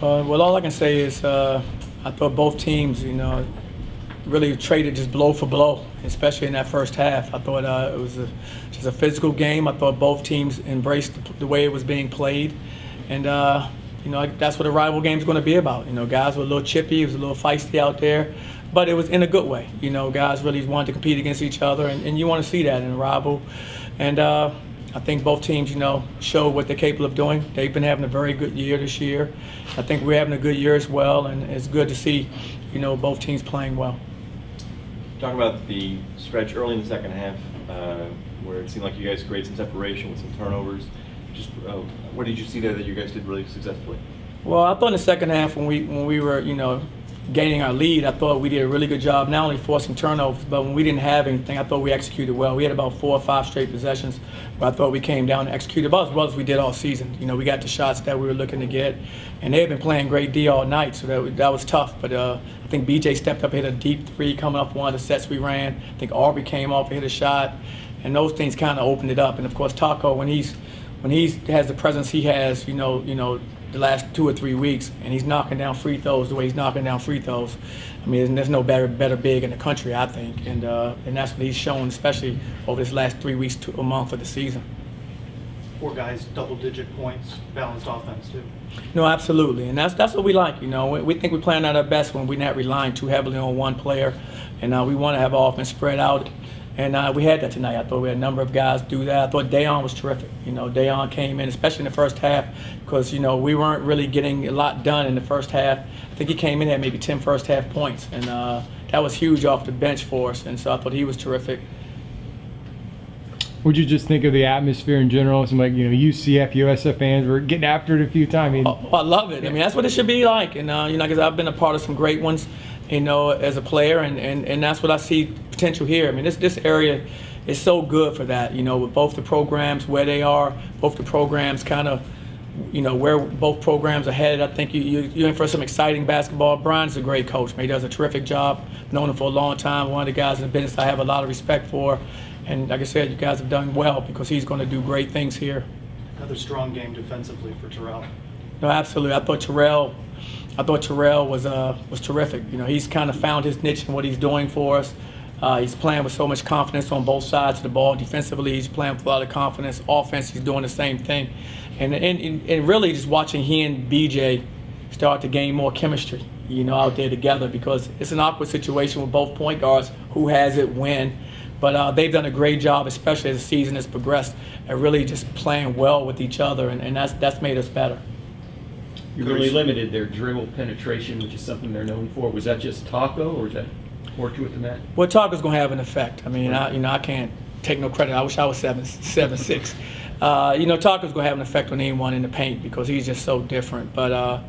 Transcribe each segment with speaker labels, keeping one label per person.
Speaker 1: Well, all I can say is I thought both teams, really traded just blow for blow, especially in that first half. I thought it was just a physical game. I thought both teams embraced the way it was being played. And, that's what a rival game is going to be about. Guys were a little chippy, it was a little feisty out there, but it was in a good way. Guys really wanted to compete against each other, and you want to see that in a rival. And I think both teams, showed what they're capable of doing. They've been having a very good year this year. I think we're having a good year as well, and it's good to see, both teams playing well.
Speaker 2: Talk about the stretch early in the second half, where it seemed like you guys created some separation with some turnovers. Just what did you see there that you guys did really successfully?
Speaker 1: Well, I thought in the second half when we were, gaining our lead, I thought we did a really good job not only forcing turnovers, but when we didn't have anything, I thought we executed well. We had about 4 or 5 straight possessions where I thought we came down and executed about as well as we did all season. We got the shots that we were looking to get, and they had been playing great D all night, so that was tough. But I think BJ stepped up, hit a deep 3 coming off one of the sets we ran. I think Aubrey came off and hit a shot, and those things kind of opened it up. And of course, Taco, when he has the presence he has, the last 2 or 3 weeks, and he's knocking down free throws the way he's knocking down free throws. I mean, there's no better big in the country, I think, and that's what he's shown, especially over this last 3 weeks to a month of the season.
Speaker 3: 4 guys, double-digit points, balanced offense too.
Speaker 1: No, absolutely, and that's what we like. We think we're playing at our best when we're not relying too heavily on one player, and we want to have offense spread out. And we had that tonight. I thought we had a number of guys do that. I thought Dayon was terrific. Dayon came in, especially in the first half, because, we weren't really getting a lot done in the first half. I think he came in at maybe 10 first half points, and that was huge off the bench for us. And so I thought he was terrific.
Speaker 4: What'd you just think of the atmosphere in general? Some UCF, USF fans were getting after it a few times.
Speaker 1: I love it. I mean, that's what it should be like. And, because I've been a part of some great ones, as a player, and that's what I see potential here. I mean, this area is so good for that, with both the programs where they are, both the programs kind of, where both programs are headed. I think you're in for some exciting basketball. Brian's a great coach, man. He does a terrific job. Known him for a long time. One of the guys in the business I have a lot of respect for. And like I said, you guys have done well because he's going to do great things here.
Speaker 3: Another strong game defensively for Terrell.
Speaker 1: No, absolutely. I thought Terrell was terrific. He's kind of found his niche in what he's doing for us. He's playing with so much confidence on both sides of the ball. Defensively, he's playing with a lot of confidence. Offense, he's doing the same thing. And really just watching he and BJ start to gain more chemistry, out there together, because it's an awkward situation with both point guards, who has it when. But they've done a great job, especially as the season has progressed, at really just playing well with each other, and that's made us better.
Speaker 5: You really limited their dribble penetration, which is something they're known for. Was that just Taco, or is that more to it than that?
Speaker 1: Well, Taco's going to have an effect. I mean, I can't take no credit. I wish I was 7'6". Taco's going to have an effect on anyone in the paint because he's just so different. But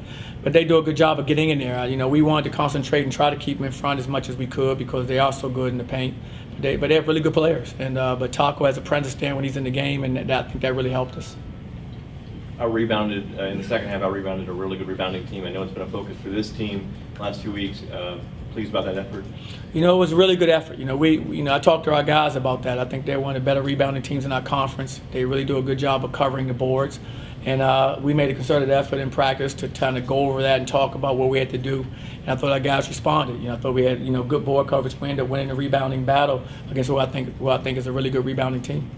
Speaker 1: they do a good job of getting in there. We wanted to concentrate and try to keep them in front as much as we could because they are so good in the paint. But they have really good players. But Taco has a presence there when he's in the game, and I think that really helped us.
Speaker 2: Rebounded in the second half. Rebounded a really good rebounding team. I know it's been a focus for this team the last 2 weeks. Pleased about that effort.
Speaker 1: It was a really good effort. I talked to our guys about that. I think they're one of the better rebounding teams in our conference. They really do a good job of covering the boards, and we made a concerted effort in practice to kind of go over that and talk about what we had to do. And I thought our guys responded. I thought we had good board coverage. We ended up winning the rebounding battle against what I think is a really good rebounding team.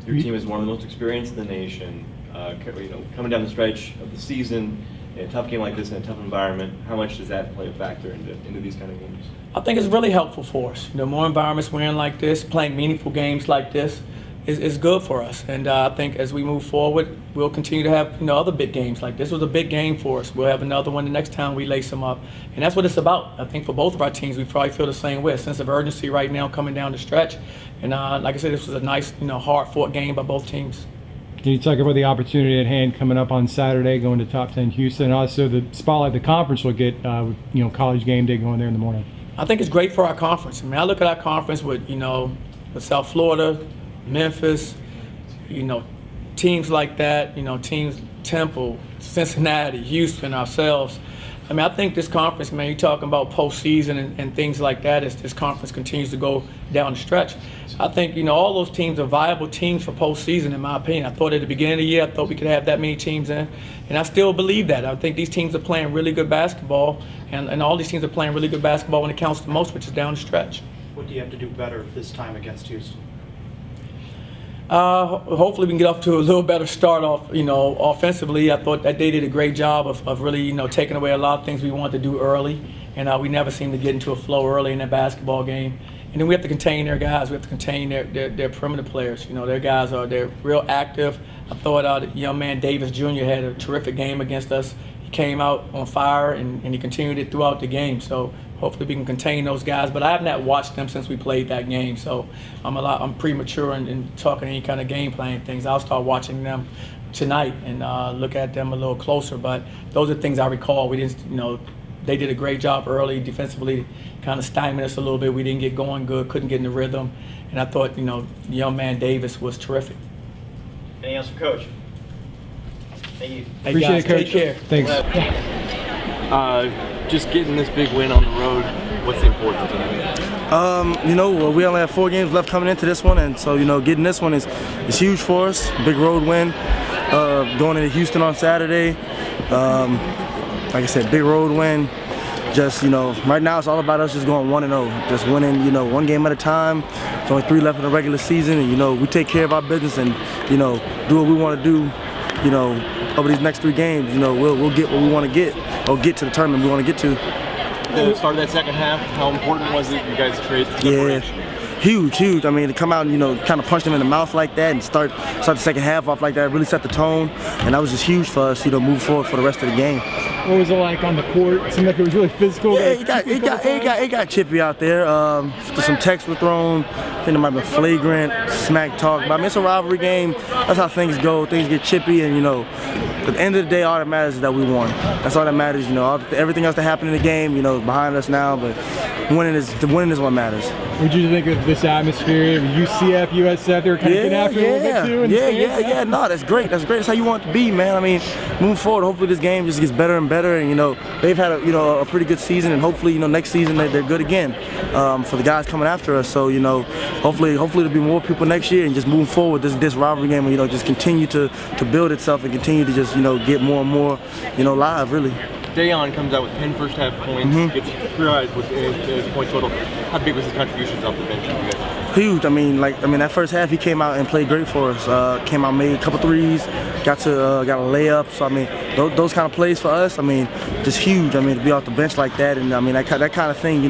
Speaker 2: Your team is one of the most experienced in the nation. Coming down the stretch of the season, in a tough game like this in a tough environment, how much does that play a factor into these kind of games?
Speaker 1: I think it's really helpful for us. More environments we're in like this, playing meaningful games like this is good for us. And I think as we move forward, we'll continue to have other big games like this. Was a big game for us. We'll have another one the next time we lace them up. And that's what it's about. I think for both of our teams, we probably feel the same way. A sense of urgency right now coming down the stretch. And like I said, this was a nice, hard-fought game by both teams.
Speaker 4: Can you talk about the opportunity at hand coming up on Saturday, going to Top 10 Houston, and also the spotlight the conference will get, College game day going there in the morning?
Speaker 1: I think it's great for our conference. I mean, I look at our conference with, with South Florida, Memphis, teams like that, teams Temple, Cincinnati, Houston, ourselves. I mean, I think this conference, man, you're talking about postseason and things like that as this conference continues to go down the stretch. I think, all those teams are viable teams for postseason, in my opinion. I thought at the beginning of the year, I thought we could have that many teams in, and I still believe that. I think these teams are playing really good basketball, and all these teams are playing really good basketball when it counts the most, which is down the stretch.
Speaker 3: What do you have to do better this time against Houston?
Speaker 1: Hopefully we can get off to a little better start off, offensively. I thought that they did a great job of really, taking away a lot of things we wanted to do early, and we never seemed to get into a flow early in that basketball game. And then we have to contain their guys. We have to contain their perimeter players. Their guys they're real active. I thought the young man Davis Jr. had a terrific game against us. He came out on fire and he continued it throughout the game. So hopefully we can contain those guys. But I have not watched them since we played that game. So I'm premature in talking any kind of game plan things. I'll start watching them tonight and look at them a little closer. But those are things I recall. We didn't, they did a great job early defensively, kind of stymied us a little bit. We didn't get going good, couldn't get in the rhythm. And I thought, the young man Davis was terrific.
Speaker 2: Anything else from Coach? Thank you.
Speaker 1: Hey,
Speaker 4: Appreciate
Speaker 1: guys,
Speaker 4: it,
Speaker 1: take
Speaker 4: Coach.
Speaker 1: care.
Speaker 4: Thanks.
Speaker 2: Just getting this big win on the road, what's the importance of that?
Speaker 6: We only have 4 games left coming into this one, and so getting this one is huge for us. Big road win. Going into Houston on Saturday. Like I said, big road win. Just right now it's all about us just going 1-0, just winning 1 game at a time. There's only 3 left in the regular season, and we take care of our business and do what we want to do. Over these next 3 games, we'll get what we want to get, or get to the tournament we want to get to.
Speaker 2: The start of that second half, how important was it? You guys created separation.
Speaker 6: Huge. I mean, to come out and kind of punch them in the mouth like that and start the second half off like that really set the tone, and that was just huge for us, move forward for the rest of the game.
Speaker 4: What was it like on the court? It seemed like it was really physical.
Speaker 6: Yeah, it got chippy out there. Some texts were thrown. I think there might have been flagrant smack talk. But I mean, it's a rivalry game. That's how things go. Things get chippy, and at the end of the day, all that matters is that we won. That's all that matters. Everything else that happened in the game, is behind us now. But winning is what matters.
Speaker 4: What did you think of this atmosphere? UCF, USF, they were kind of getting after it a little bit too. In the stands?
Speaker 6: No, that's great. That's how you want it to be, man. I mean, moving forward, hopefully this game just gets better and better. And they've had a pretty good season, and hopefully next season they're good again for the guys coming after us. So hopefully there'll be more people next year, and just moving forward, this rivalry game will just continue to build itself and continue to just get more and more live, really.
Speaker 2: Dayon comes out with 10 first half points, gets career-high with his point total. How big was his contributions off the bench for you guys?
Speaker 6: Huge. I mean, that first half he came out and played great for us. Came out, made a couple threes, got a layup. So I mean, those kind of plays for us. I mean, just huge. I mean, to be off the bench like that, and I mean that kind of thing,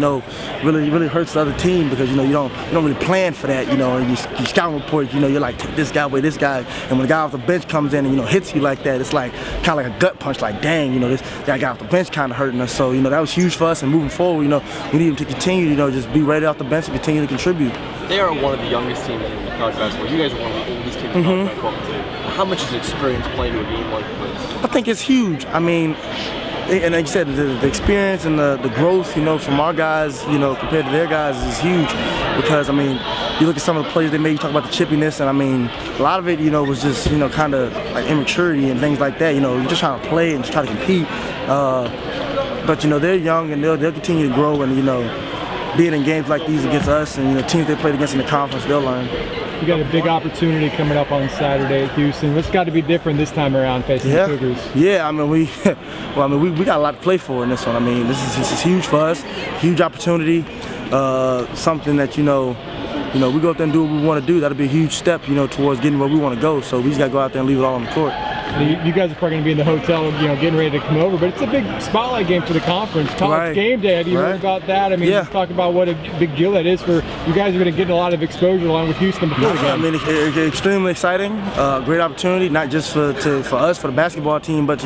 Speaker 6: really hurts the other team, because you don't really plan for that. And you scout report, you're like, take this guy away, this guy, and when the guy off the bench comes in and hits you like that, it's like kind of like a gut punch. Like, dang, that guy off the bench kind of hurting us. So that was huge for us, and moving forward, we need him to continue, just be ready off the bench and continue to contribute.
Speaker 2: They are one of the youngest teams in college basketball. You guys are one of the oldest teams in college basketball. How much is experience playing in a game like this?
Speaker 6: I think it's huge. I mean, and like you said, the experience and the growth, from our guys, compared to their guys is huge. Because, I mean, you look at some of the plays they made, you talk about the chippiness, and I mean, a lot of it, was just, kind of like immaturity and things like that. You're just trying to play and just try to compete. But, they're young, and they'll continue to grow, and, being in games like these against us and teams they played against in the conference, they'll learn.
Speaker 4: You got a big opportunity coming up on Saturday at Houston. What's got to be different this time around facing the Cougars?
Speaker 6: Yeah, I mean, we got a lot to play for in this one. I mean, this is huge for us, huge opportunity, something that we go out there and do what we want to do. That'll be a huge step, towards getting where we want to go. So we just got to go out there and leave it all on the court.
Speaker 4: You guys are probably going to be in the hotel, getting ready to come over, but it's a big spotlight game for the conference. College game day, have you heard about that? I mean, just talk about what a big deal that is for you guys. Are going to get a lot of exposure along with Houston before the game.
Speaker 6: I mean, it's extremely exciting, great opportunity, not just for us, for the basketball team, but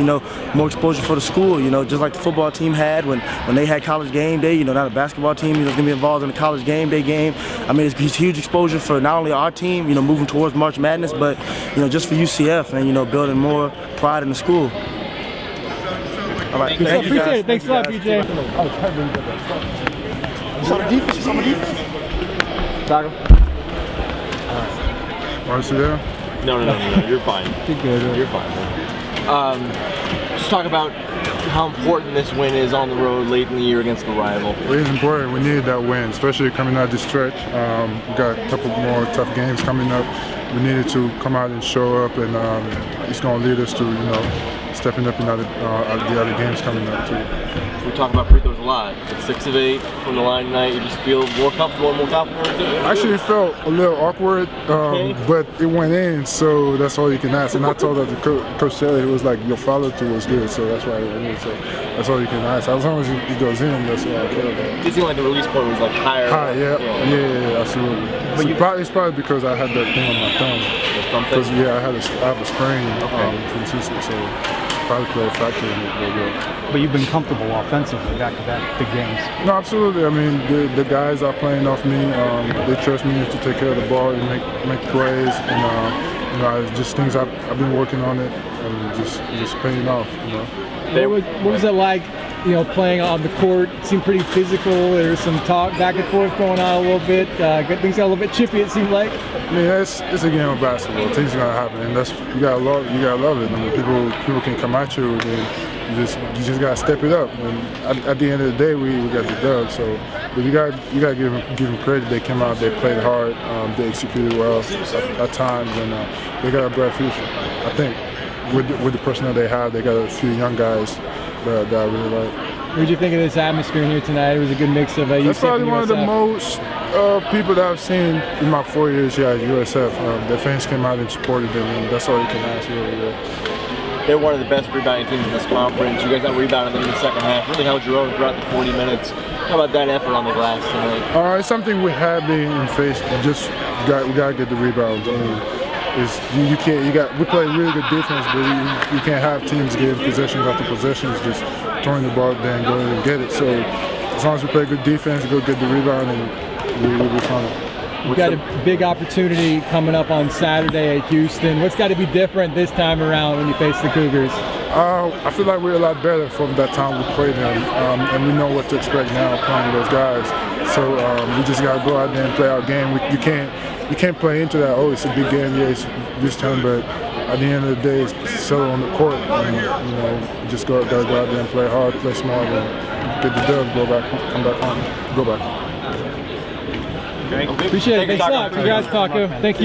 Speaker 6: more exposure for the school. Just like the football team had when they had college game day. Not a basketball team is going to be involved in the college game day game. I mean, it's huge exposure for not only our team, moving towards March Madness, but just for UCF and building more pride in the school. All right, thank you guys.
Speaker 4: Appreciate it. Thanks a lot, BJ.
Speaker 6: You saw the defense? You saw my defense?
Speaker 2: Taco?
Speaker 7: Marcy there?
Speaker 2: No, you're fine.
Speaker 4: You're good.
Speaker 2: You're fine, man. Just talk about
Speaker 7: how important this win is on the road late in the year against a rival.
Speaker 8: It is important. We needed that win, especially coming out this stretch. We got a couple more tough games coming up. We needed to come out and show up, and it's going to lead us to, stepping up in the other games coming up too.
Speaker 7: We talk about free throws a lot. It's 6 of 8 from the line tonight. You just feel more comfortable and more confident?
Speaker 8: Actually, it felt a little awkward, but it went in, so that's all you can ask. And I told that to Coach Shelley, it was like, your follow-through was good, so that's why it went in. So that's all you can ask. As long as it goes in, that's all I care about.
Speaker 7: It seemed like the release point was like higher.
Speaker 8: High, yeah, absolutely. But it's probably because I had that thing on my thumb. Because I have a sprain from the season, so probably play a factor in it.
Speaker 9: But you've been comfortable offensively back-to-back big games.
Speaker 8: No, absolutely. I mean, the guys are playing off me. They trust me to take care of the ball and make plays, and just things I've been working on it, and just paying off.
Speaker 4: What was it like? Playing on the court? It seemed pretty physical. There was some talk back and forth going on a little bit. Things got a little bit chippy, it seemed like.
Speaker 8: I mean, it's a game of basketball. Things are gonna happen, and you gotta love it. I mean, people can come at you, and you just gotta step it up. And at the end of the day, we got the dub. So, but you gotta give them credit. They came out, they played hard, they executed well at times, and they got a bright future. I think with the personnel they have, they got a few young guys that I really like.
Speaker 4: What did you think of this atmosphere here tonight? It was a good mix of UCF.
Speaker 8: That's probably
Speaker 4: and
Speaker 8: one of the
Speaker 4: USF.
Speaker 8: most people that I've seen in my 4 years here at USF. The fans came out and supported them, and that's all you can ask, really.
Speaker 7: They're one of the best rebounding teams in this conference. You guys out-rebounded them in the second half. Really held your own throughout the 40 minutes. How about that effort on the glass tonight?
Speaker 8: It's something we have been faced. We gotta get the rebounds. I mean, we play really good defense, but you can't have teams give possessions after possessions, just throwing the ball there and going and get it. So as long as we play good defense, go get the rebound, and we'll be fine.
Speaker 4: You've got a big opportunity coming up on Saturday at Houston. What's got to be different this time around when you face the Cougars?
Speaker 8: I feel like we're a lot better from that time we played them, and we know what to expect now playing those guys. So we just got to go out there and play our game. You can't play into that. Oh, it's a big game, yeah, it's this time, but at the end of the day, it's settled on the court. And, just gotta go out there and play hard, play smart, and get the dub. Come back home, go back.
Speaker 4: Appreciate it. Thanks a lot. Congrats, Paco. Thank you.